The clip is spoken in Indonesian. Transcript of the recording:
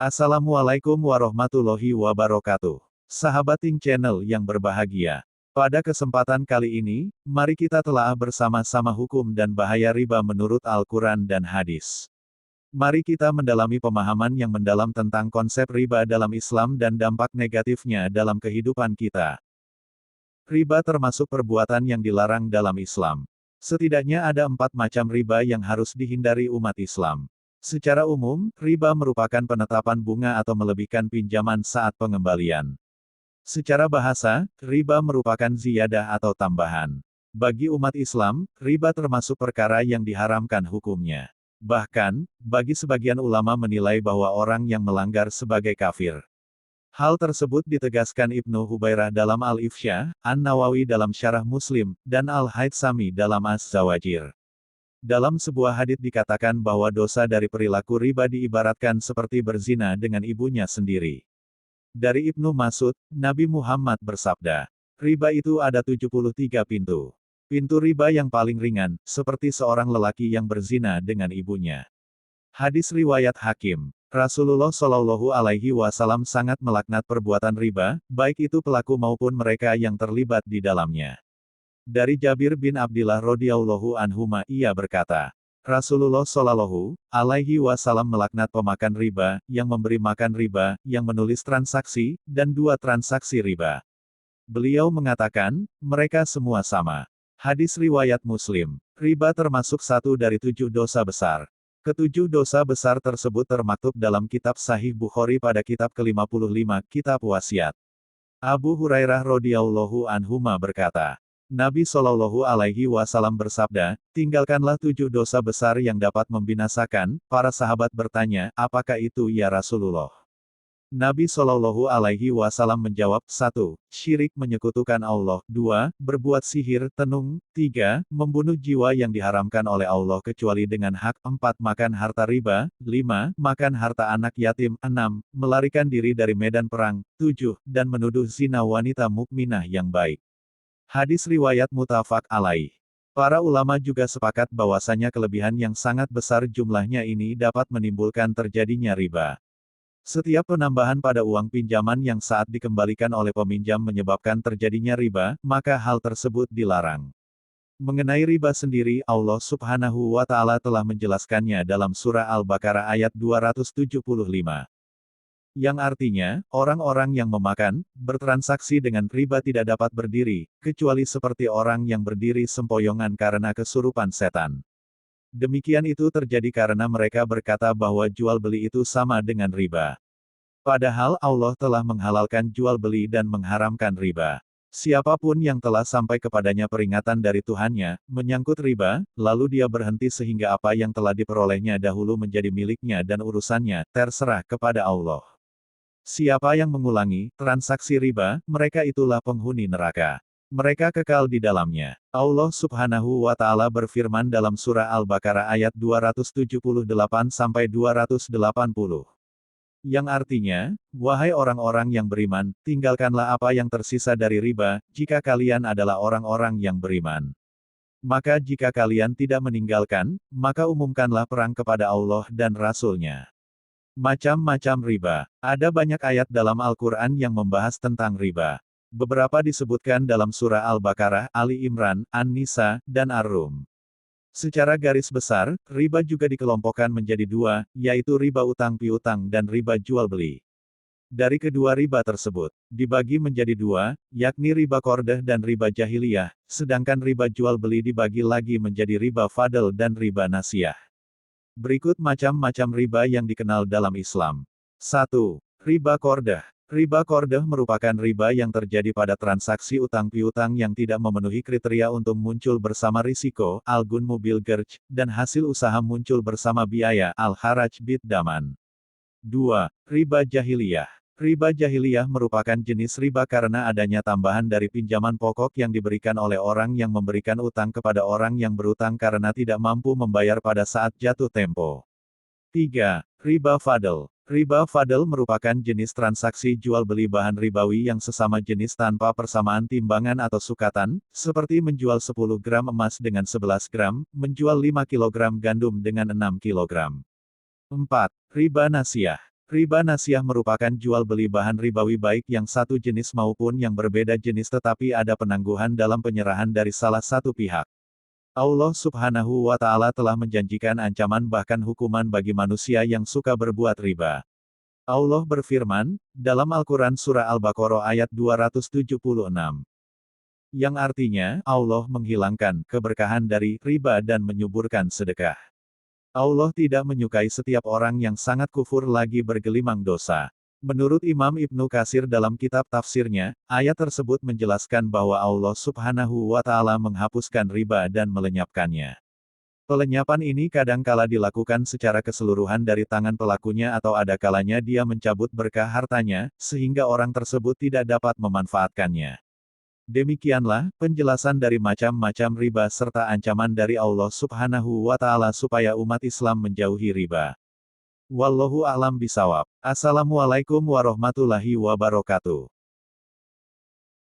Assalamualaikum warahmatullahi wabarakatuh. Sahabat Ting Channel yang berbahagia. Pada kesempatan kali ini, mari kita telaah bersama-sama hukum dan bahaya riba menurut Al-Quran dan hadis. Mari kita mendalami pemahaman yang mendalam tentang konsep riba dalam Islam dan dampak negatifnya dalam kehidupan kita. Riba termasuk perbuatan yang dilarang dalam Islam. Setidaknya ada 4 macam riba yang harus dihindari umat Islam. Secara umum, riba merupakan penetapan bunga atau melebihkan pinjaman saat pengembalian. Secara bahasa, riba merupakan ziyadah atau tambahan. Bagi umat Islam, riba termasuk perkara yang diharamkan hukumnya. Bahkan, bagi sebagian ulama menilai bahwa orang yang melanggar sebagai kafir. Hal tersebut ditegaskan Ibnu Hubairah dalam Al-Ifsyah, An-Nawawi dalam Syarah Muslim, dan Al-Haytsami dalam Az-Zawajir. Dalam sebuah hadits dikatakan bahwa dosa dari perilaku riba diibaratkan seperti berzina dengan ibunya sendiri. Dari Ibnu Mas'ud, Nabi Muhammad bersabda, riba itu ada 73 pintu. Pintu riba yang paling ringan, seperti seorang lelaki yang berzina dengan ibunya. Hadis riwayat Hakim. Rasulullah Shallallahu Alaihi Wasallam sangat melaknat perbuatan riba, baik itu pelaku maupun mereka yang terlibat di dalamnya. Dari Jabir bin Abdillah radhiyallahu anhuma ia berkata, Rasulullah Shallallahu Alaihi Wasallam melaknat pemakan riba, yang memberi makan riba, yang menulis transaksi, dan 2 transaksi riba. Beliau mengatakan, mereka semua sama. Hadis riwayat Muslim. Riba termasuk 1 dari 7 dosa besar. Ketujuh dosa besar tersebut termaktub dalam kitab Sahih Bukhari pada kitab ke-55, Kitab Wasiat. Abu Hurairah radhiyallahu anhuma berkata, Nabi Shallallahu Alaihi Wasallam bersabda, tinggalkanlah 7 dosa besar yang dapat membinasakan. Para sahabat bertanya, apakah itu ya Rasulullah? Nabi Shallallahu Alaihi Wasallam menjawab, 1. Syirik menyekutukan Allah, 2. Berbuat sihir, tenung, 3. Membunuh jiwa yang diharamkan oleh Allah kecuali dengan hak, 4. Makan harta riba, 5. Makan harta anak yatim, 6. Melarikan diri dari medan perang, 7. Dan menuduh zina wanita mukminah yang baik. Hadis riwayat muttafaq alaih. Para ulama juga sepakat bahwasanya kelebihan yang sangat besar jumlahnya ini dapat menimbulkan terjadinya riba. Setiap penambahan pada uang pinjaman yang saat dikembalikan oleh peminjam menyebabkan terjadinya riba, maka hal tersebut dilarang. Mengenai riba sendiri, Allah Subhanahu wa Ta'ala telah menjelaskannya dalam Surah Al-Baqarah ayat 275. Yang artinya, orang-orang yang memakan, bertransaksi dengan riba tidak dapat berdiri, kecuali seperti orang yang berdiri sempoyongan karena kesurupan setan. Demikian itu terjadi karena mereka berkata bahwa jual beli itu sama dengan riba. Padahal Allah telah menghalalkan jual beli dan mengharamkan riba. Siapapun yang telah sampai kepadanya peringatan dari Tuhannya, menyangkut riba, lalu dia berhenti sehingga apa yang telah diperolehnya dahulu menjadi miliknya dan urusannya, terserah kepada Allah. Siapa yang mengulangi transaksi riba, mereka itulah penghuni neraka. Mereka kekal di dalamnya. Allah Subhanahu wa Ta'ala berfirman dalam Surah Al-Baqarah ayat 278-280. Yang artinya, wahai orang-orang yang beriman, tinggalkanlah apa yang tersisa dari riba, jika kalian adalah orang-orang yang beriman. Maka jika kalian tidak meninggalkan, maka umumkanlah perang kepada Allah dan Rasul-Nya. Macam-macam riba. Ada banyak ayat dalam Al-Quran yang membahas tentang riba. Beberapa disebutkan dalam Surah Al-Baqarah, Ali Imran, An-Nisa, dan Ar-Rum. Secara garis besar, riba juga dikelompokkan menjadi 2, yaitu riba utang piutang dan riba jual beli. Dari kedua riba tersebut, dibagi menjadi 2, yakni riba qardh dan riba jahiliyah, sedangkan riba jual beli dibagi lagi menjadi riba fadl dan riba nasiyah. Berikut macam-macam riba yang dikenal dalam Islam. 1. Riba qardh. Riba qardh merupakan riba yang terjadi pada transaksi utang piutang yang tidak memenuhi kriteria untuk muncul bersama risiko, al-gunmu bil garj, dan hasil usaha muncul bersama biaya, al-haraj bid daman. 2. Riba jahiliyah. Riba jahiliyah merupakan jenis riba karena adanya tambahan dari pinjaman pokok yang diberikan oleh orang yang memberikan utang kepada orang yang berutang karena tidak mampu membayar pada saat jatuh tempo. 3. Riba fadl. Riba fadl merupakan jenis transaksi jual beli bahan ribawi yang sesama jenis tanpa persamaan timbangan atau sukatan, seperti menjual 10 gram emas dengan 11 gram, menjual 5 kg gandum dengan 6 kg. 4. Riba nasiyah. Riba nasiah merupakan jual beli bahan ribawi baik yang satu jenis maupun yang berbeda jenis tetapi ada penangguhan dalam penyerahan dari salah satu pihak. Allah Subhanahu wa Ta'ala telah menjanjikan ancaman bahkan hukuman bagi manusia yang suka berbuat riba. Allah berfirman, dalam Al-Quran Surah Al-Baqarah ayat 276. Yang artinya, Allah menghilangkan keberkahan dari riba dan menyuburkan sedekah. Allah tidak menyukai setiap orang yang sangat kufur lagi bergelimang dosa. Menurut Imam Ibnu Katsir dalam kitab tafsirnya, ayat tersebut menjelaskan bahwa Allah Subhanahu wa Ta'ala menghapuskan riba dan melenyapkannya. Pelenyapan ini kadang-kala dilakukan secara keseluruhan dari tangan pelakunya atau ada kalanya dia mencabut berkah hartanya, sehingga orang tersebut tidak dapat memanfaatkannya. Demikianlah penjelasan dari macam-macam riba serta ancaman dari Allah Subhanahu wa Ta'ala supaya umat Islam menjauhi riba. Wallahu a'lam bishawab. Assalamualaikum warahmatullahi wabarakatuh.